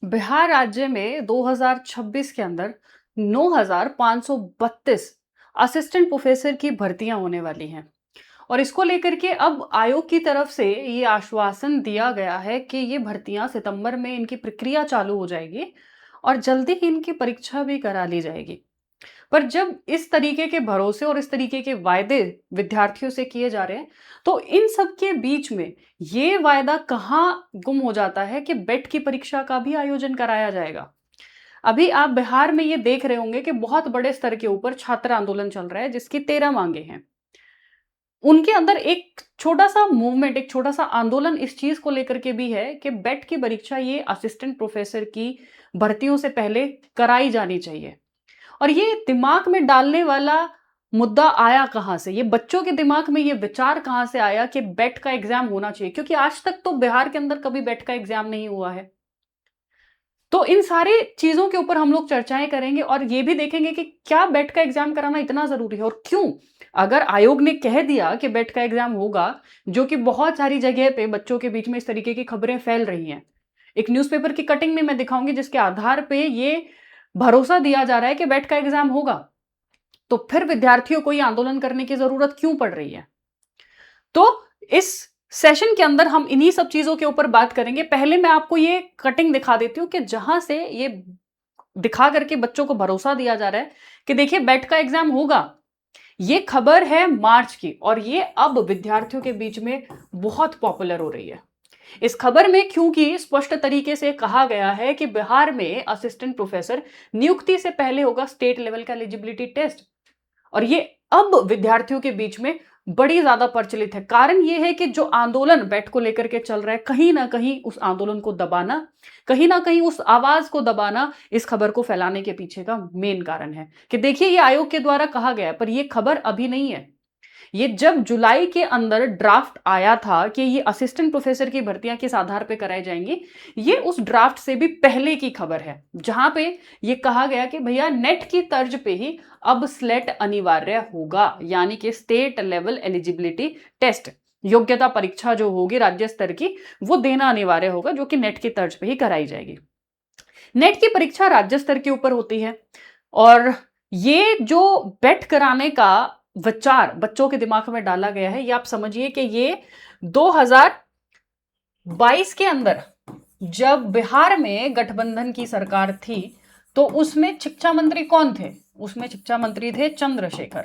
बिहार राज्य में 2026 के अंदर 9,532 असिस्टेंट प्रोफेसर की भर्तियां होने वाली हैं। और इसको लेकर के अब आयोग की तरफ से ये आश्वासन दिया गया है कि ये भर्तियां सितंबर में इनकी प्रक्रिया चालू हो जाएगी और जल्दी ही इनकी परीक्षा भी करा ली जाएगी। पर जब इस तरीके के भरोसे और इस तरीके के वायदे विद्यार्थियों से किए जा रहे हैं, तो इन सब के बीच में ये वायदा कहाँ गुम हो जाता है कि बेट की परीक्षा का भी आयोजन कराया जाएगा। अभी आप बिहार में ये देख रहे होंगे कि बहुत बड़े स्तर के ऊपर छात्र आंदोलन चल रहा है, जिसकी 13 मांगे हैं। उनके अंदर एक छोटा सा मूवमेंट, एक छोटा सा आंदोलन इस चीज को लेकर के भी है कि बेट की परीक्षा ये असिस्टेंट प्रोफेसर की भर्तियों से पहले कराई जानी चाहिए। और ये दिमाग में डालने वाला मुद्दा आया कहां से, ये बच्चों के दिमाग में ये विचार कहां से आया कि बेट का एग्जाम होना चाहिए, क्योंकि आज तक तो बिहार के अंदर कभी बेट का एग्जाम नहीं हुआ है। तो इन सारे चीजों के ऊपर हम लोग चर्चाएं करेंगे और ये भी देखेंगे कि क्या बेट का एग्जाम कराना इतना जरूरी है और क्यों। अगर आयोग ने कह दिया कि बेट का एग्जाम होगा, जो कि बहुत सारी जगह पे बच्चों के बीच में इस तरीके की खबरें फैल रही हैं, एक न्यूज़पेपर की कटिंग में मैं दिखाऊंगी जिसके आधार पे ये भरोसा दिया जा रहा है कि बेट का एग्जाम होगा, तो फिर विद्यार्थियों को ये आंदोलन करने की जरूरत क्यों पड़ रही है। तो इस सेशन के अंदर हम इन्हीं सब चीजों के ऊपर बात करेंगे। पहले मैं आपको ये कटिंग दिखा देती हूं कि जहां से ये दिखा करके बच्चों को भरोसा दिया जा रहा है कि देखिए बेट का एग्जाम होगा। ये खबर है मार्च की और ये अब विद्यार्थियों के बीच में बहुत पॉपुलर हो रही है। इस खबर में क्योंकि स्पष्ट तरीके से कहा गया है कि बिहार में असिस्टेंट प्रोफेसर नियुक्ति से पहले होगा स्टेट लेवल का एलिजिबिलिटी टेस्ट। और ये अब विद्यार्थियों के बीच में बड़ी ज्यादा प्रचलित है। कारण ये है कि जो आंदोलन बेट को लेकर के चल रहा है, कहीं ना कहीं उस आंदोलन को दबाना, कहीं ना कहीं उस आवाज को दबाना इस खबर को फैलाने के पीछे का मेन कारण है कि देखिए ये आयोग के द्वारा कहा गया है, पर ये खबर अभी नहीं है। ये जब जुलाई के अंदर ड्राफ्ट आया था कि ये असिस्टेंट प्रोफेसर की भर्तियां किस आधार पर कराई जाएंगी, ये उस ड्राफ्ट से भी पहले की खबर है, जहां पे ये कहा गया कि भैया नेट की तर्ज पे ही अब स्लेट अनिवार्य होगा, यानी कि स्टेट लेवल एलिजिबिलिटी टेस्ट, योग्यता परीक्षा जो होगी राज्य स्तर की, वो देना अनिवार्य होगा, जो कि नेट की तर्ज पे ही कराई जाएगी। नेट की परीक्षा राज्य स्तर के ऊपर होती है और ये जो बेट कराने का विचार बच्चों के दिमाग में डाला गया है, ये आप समझिए कि ये 2022 के अंदर जब बिहार में गठबंधन की सरकार थी, तो उसमें शिक्षा मंत्री कौन थे? उसमें शिक्षा मंत्री थे चंद्रशेखर।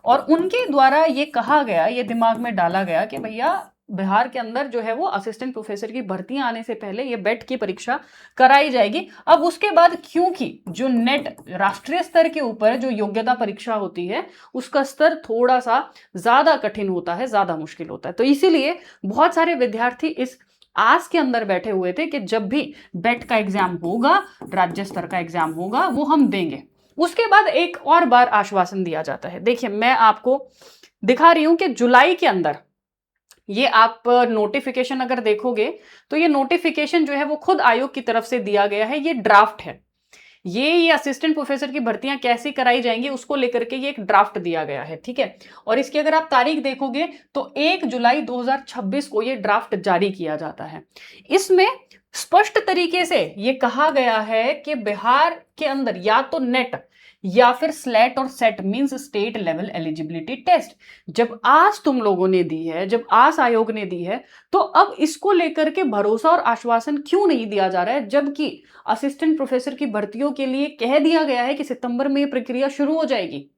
और उनके द्वारा ये कहा गया, ये दिमाग में डाला गया कि भैया बिहार के अंदर जो है वो असिस्टेंट प्रोफेसर की भर्तियां आने से पहले ये बेट की परीक्षा कराई जाएगी। अब उसके बाद क्योंकि जो नेट राष्ट्रीय स्तर के ऊपर जो योग्यता परीक्षा होती है, उसका स्तर थोड़ा सा ज्यादा कठिन होता है, ज्यादा मुश्किल होता है, तो इसीलिए बहुत सारे विद्यार्थी इस आस के अंदर बैठे हुए थे कि जब भी बेट का एग्जाम होगा, राज्य स्तर का एग्जाम होगा, वो हम देंगे। उसके बाद एक और बार आश्वासन दिया जाता है। देखिए मैं आपको दिखा रही हूं कि जुलाई के अंदर ये आप नोटिफिकेशन अगर देखोगे, तो ये नोटिफिकेशन जो है वो खुद आयोग की तरफ से दिया गया है, ये ड्राफ्ट है। ये असिस्टेंट प्रोफेसर की भर्तियां कैसे कराई जाएंगी उसको लेकर के ये एक ड्राफ्ट दिया गया है, ठीक है। और इसकी अगर आप तारीख देखोगे तो 1 जुलाई 2026 को ये ड्राफ्ट जारी किया जाता है। इसमें स्पष्ट तरीके से ये कहा गया है कि बिहार के अंदर या तो नेट या फिर स्लेट और SET means state level eligibility test जब आज तुम लोगों ने दी है, जब आज आयोग ने दी है, तो अब इसको लेकर के भरोसा और आश्वासन क्यों नहीं दिया जा रहा है, जबकि असिस्टेंट प्रोफेसर की भर्तियों के लिए कह दिया गया है कि सितंबर में ये प्रक्रिया शुरू हो जाएगी।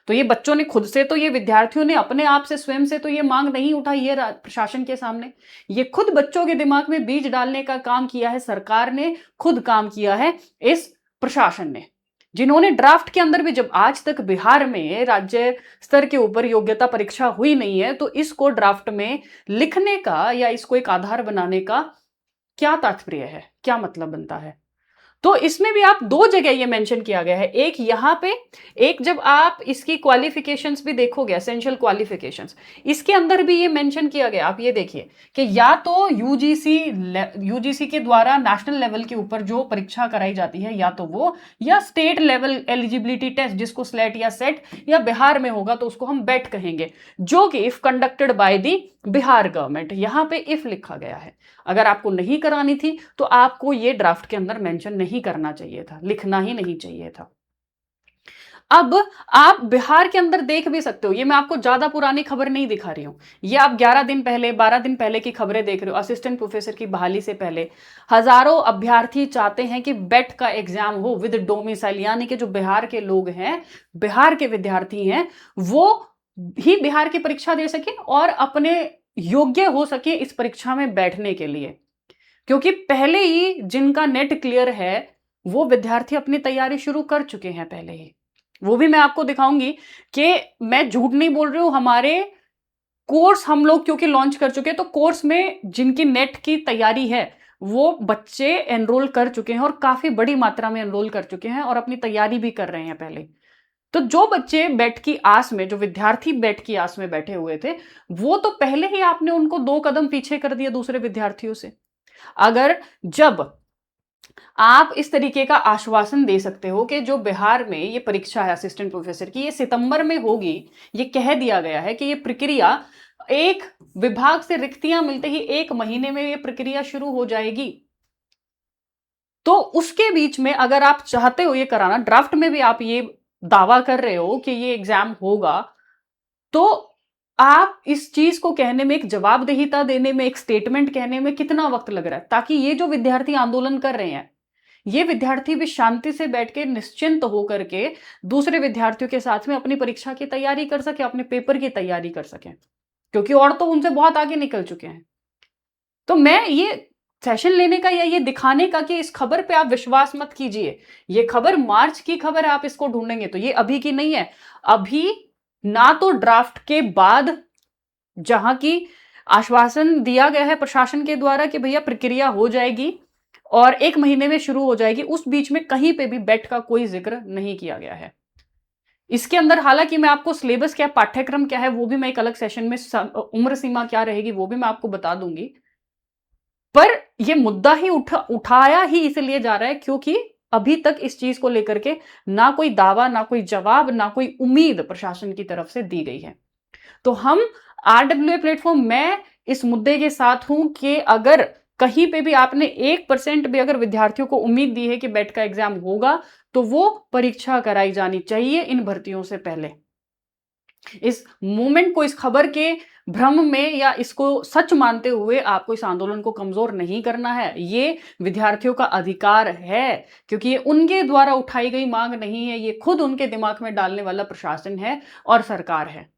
तो ये बच्चों ने खुद से, तो ये विद्यार्थियों ने अपने आप से स्वयं से तो ये मांग नहीं उठाई है प्रशासन के सामने, ये खुद बच्चों के दिमाग में बीज डालने का काम किया है सरकार ने, खुद काम किया है इस प्रशासन ने, जिन्होंने ड्राफ्ट के अंदर भी, जब आज तक बिहार में राज्य स्तर के ऊपर योग्यता परीक्षा हुई नहीं है, तो इसको ड्राफ्ट में लिखने का या इसको एक आधार बनाने का क्या तात्पर्य है, क्या मतलब बनता है। तो इसमें भी आप दो जगह ये मेंशन किया गया है, एक यहां पे, एक जब आप इसकी क्वालिफिकेशंस भी देखोगे, एसेंशियल क्वालिफिकेशंस, इसके अंदर भी ये मेंशन किया गया। आप ये देखिए कि या तो यूजीसी के द्वारा नेशनल लेवल के ऊपर जो परीक्षा कराई जाती है, या तो वो, या स्टेट लेवल एलिजिबिलिटी टेस्ट, जिसको स्लेट या सेट, या बिहार में होगा तो उसको हम बेट कहेंगे, जो कि if conducted by the Bihar government. यहां पे इफ लिखा गया है। अगर आपको नहीं करानी थी तो आपको ये ड्राफ्ट के अंदर मेंशन नहीं करना चाहिए था, लिखना ही नहीं चाहिए था। अब आप बिहार के अंदर देख भी सकते हो, ये मैं आपको ज्यादा पुरानी खबर नहीं दिखा रही हूं, ये आप 11 दिन पहले 12 दिन पहले की खबरें देख रहे हो। असिस्टेंट प्रोफेसर की बहाली से पहले हजारों अभ्यर्थी चाहते हैं कि बेट का एग्जाम हो विद डोमिसाइल, यानी कि जो बिहार के लोग हैं, बिहार के विद्यार्थी हैं, वो ही बिहार की परीक्षा दे सके और अपने योग्य हो सके इस परीक्षा में बैठने के लिए। क्योंकि पहले ही जिनका नेट क्लियर है वो विद्यार्थी अपनी तैयारी शुरू कर चुके हैं पहले ही। वो भी मैं आपको दिखाऊंगी कि मैं झूठ नहीं बोल रही हूं। हमारे कोर्स हम लोग क्योंकि लॉन्च कर चुके हैं, तो कोर्स में जिनकी नेट की तैयारी है वो बच्चे एनरोल कर चुके हैं, और काफी बड़ी मात्रा में एनरोल कर चुके हैं और अपनी तैयारी भी कर रहे हैं पहले। तो जो बच्चे बेट की आस में, जो विद्यार्थी बेट की आस में बैठे हुए थे, वो तो पहले ही आपने उनको 2 कदम पीछे कर दिया दूसरे विद्यार्थियों से। अगर जब आप इस तरीके का आश्वासन दे सकते हो कि जो बिहार में ये परीक्षा है असिस्टेंट प्रोफेसर की, ये सितंबर में होगी, ये कह दिया गया है कि ये प्रक्रिया एक विभाग से रिक्तियां मिलते ही 1 महीने में ये प्रक्रिया शुरू हो जाएगी। तो उसके बीच में अगर आप चाहते हो ये कराना, ड्राफ्ट में भी आप ये दावा कर रहे हो कि ये एग्जाम होगा, तो आप इस चीज को कहने में, एक जवाबदेहिता देने में, एक स्टेटमेंट कहने में कितना वक्त लग रहा है, ताकि ये जो विद्यार्थी आंदोलन कर रहे हैं, ये विद्यार्थी भी शांति से बैठ के निश्चिंत होकर के दूसरे विद्यार्थियों के साथ में अपनी परीक्षा की तैयारी कर सके, अपने पेपर की तैयारी कर सके, क्योंकि और तो उनसे बहुत आगे निकल चुके हैं। तो मैं ये सेशन लेने का या ये दिखाने का कि इस खबर पे आप विश्वास मत कीजिए, ये खबर मार्च की खबर है, आप इसको ढूंढेंगे तो ये अभी की नहीं है। अभी ना तो ड्राफ्ट के बाद, जहां की आश्वासन दिया गया है प्रशासन के द्वारा कि भैया प्रक्रिया हो जाएगी और 1 महीने में शुरू हो जाएगी, उस बीच में कहीं पे भी बेट का कोई जिक्र नहीं किया गया है। इसके अंदर हालांकि मैं आपको सिलेबस क्या, पाठ्यक्रम क्या है, वो भी मैं एक अलग सेशन में, उम्र सीमा क्या रहेगी वो भी मैं आपको बता दूंगी। पर यह मुद्दा ही उठाया ही इसलिए जा रहा है क्योंकि अभी तक इस चीज को लेकर के ना कोई दावा, ना कोई जवाब, ना कोई उम्मीद प्रशासन की तरफ से दी गई है। तो हम आरडब्ल्यूए प्लेटफॉर्म, मैं इस मुद्दे के साथ हूं कि अगर कहीं पे भी आपने 1% भी अगर विद्यार्थियों को उम्मीद दी है कि बेट का एग्जाम होगा, तो वो परीक्षा कराई जानी चाहिए इन भर्तियों से पहले। इस मूवमेंट को, इस खबर के भ्रम में या इसको सच मानते हुए आपको इस आंदोलन को कमजोर नहीं करना है। ये विद्यार्थियों का अधिकार है, क्योंकि ये उनके द्वारा उठाई गई मांग नहीं है, ये खुद उनके दिमाग में डालने वाला प्रशासन है और सरकार है।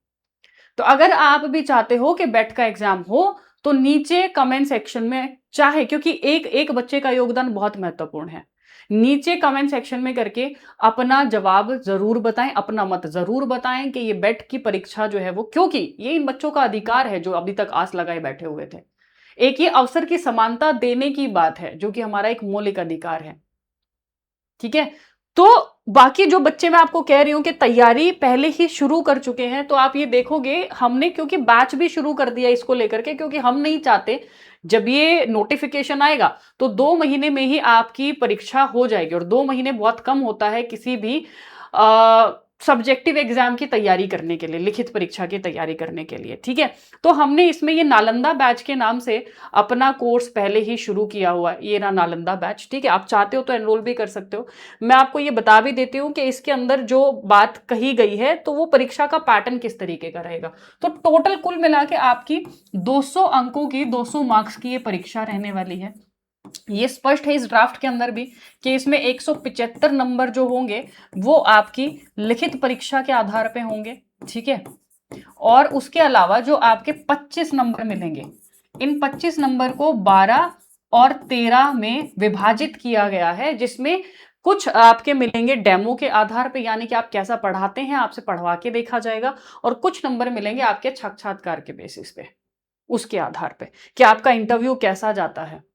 तो अगर आप भी चाहते हो कि बेट का एग्जाम हो, तो नीचे कमेंट सेक्शन में, चाहे, क्योंकि एक एक बच्चे का योगदान बहुत महत्वपूर्ण है, नीचे कमेंट सेक्शन में करके अपना जवाब जरूर बताएं, अपना मत जरूर बताएं कि ये बेट की परीक्षा जो है वो, क्योंकि ये इन बच्चों का अधिकार है जो अभी तक आस लगाए बैठे हुए थे। एक ये अवसर की समानता देने की बात है जो कि हमारा एक मौलिक अधिकार है। ठीक है। तो बाकी जो बच्चे, मैं आपको कह रही हूं कि तैयारी पहले ही शुरू कर चुके हैं, तो आप ये देखोगे हमने क्योंकि बैच भी शुरू कर दिया इसको लेकर के, क्योंकि हम नहीं चाहते जब ये नोटिफिकेशन आएगा तो 2 महीने में ही आपकी परीक्षा हो जाएगी, और 2 महीने बहुत कम होता है किसी भी सब्जेक्टिव एग्जाम की तैयारी करने के लिए, लिखित परीक्षा की तैयारी करने के लिए। ठीक है। तो हमने इसमें ये नालंदा बैच के नाम से अपना कोर्स पहले ही शुरू किया हुआ है, ये रहा नालंदा बैच। ठीक है। आप चाहते हो तो एनरोल भी कर सकते हो। मैं आपको ये बता भी देती हूँ कि इसके अंदर जो बात कही गई है तो वो परीक्षा का पैटर्न किस तरीके का रहेगा। तो टोटल कुल मिला के आपकी 200 अंकों की, 200 मार्क्स की ये परीक्षा रहने वाली है। ये स्पष्ट है इस ड्राफ्ट के अंदर भी कि इसमें 175 नंबर जो होंगे वो आपकी लिखित परीक्षा के आधार पे होंगे। ठीक है। और उसके अलावा जो आपके 25 नंबर मिलेंगे, इन 25 नंबर को 12 और 13 में विभाजित किया गया है, जिसमें कुछ आपके मिलेंगे डेमो के आधार पे, यानी कि आप कैसा पढ़ाते हैं, आपसे पढ़वा के देखा जाएगा, और कुछ नंबर मिलेंगे आपके साक्षात्कार के बेसिस पे, उसके आधार पे कि आपका इंटरव्यू कैसा जाता है।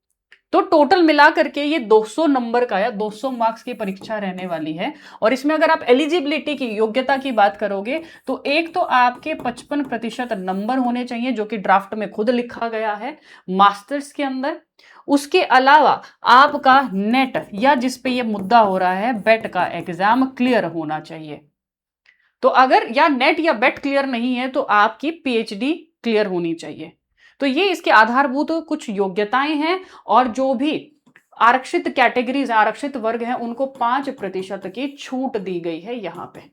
तो टोटल मिला करके ये 200 नंबर का या 200 मार्क्स की परीक्षा रहने वाली है। और इसमें अगर आप एलिजिबिलिटी की, योग्यता की बात करोगे तो एक तो आपके 55% नंबर होने चाहिए, जो कि ड्राफ्ट में खुद लिखा गया है मास्टर्स के अंदर। उसके अलावा आपका नेट या जिस पे ये मुद्दा हो रहा है बेट का एग्जाम क्लियर होना चाहिए। तो अगर या नेट या बेट क्लियर नहीं है तो आपकी पीएचडी क्लियर होनी चाहिए। तो ये इसके आधारभूत कुछ योग्यताएं हैं। और जो भी आरक्षित कैटेगरीज, आरक्षित वर्ग हैं, उनको 5% की छूट दी गई है यहां पे।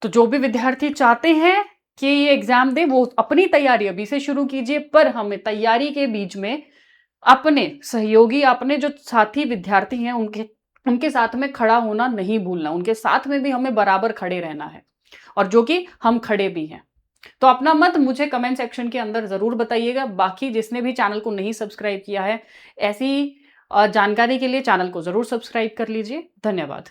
तो जो भी विद्यार्थी चाहते हैं कि ये एग्जाम दे, वो अपनी तैयारी अभी से शुरू कीजिए। पर हमें तैयारी के बीच में अपने सहयोगी, अपने जो साथी विद्यार्थी हैं, उनके उनके साथ में खड़ा होना नहीं भूलना। उनके साथ में भी हमें बराबर खड़े रहना है, और जो कि हम खड़े भी हैं। तो अपना मत मुझे कमेंट सेक्शन के अंदर जरूर बताइएगा। बाकी जिसने भी चैनल को नहीं सब्सक्राइब किया है, ऐसी जानकारी के लिए चैनल को जरूर सब्सक्राइब कर लीजिए। धन्यवाद।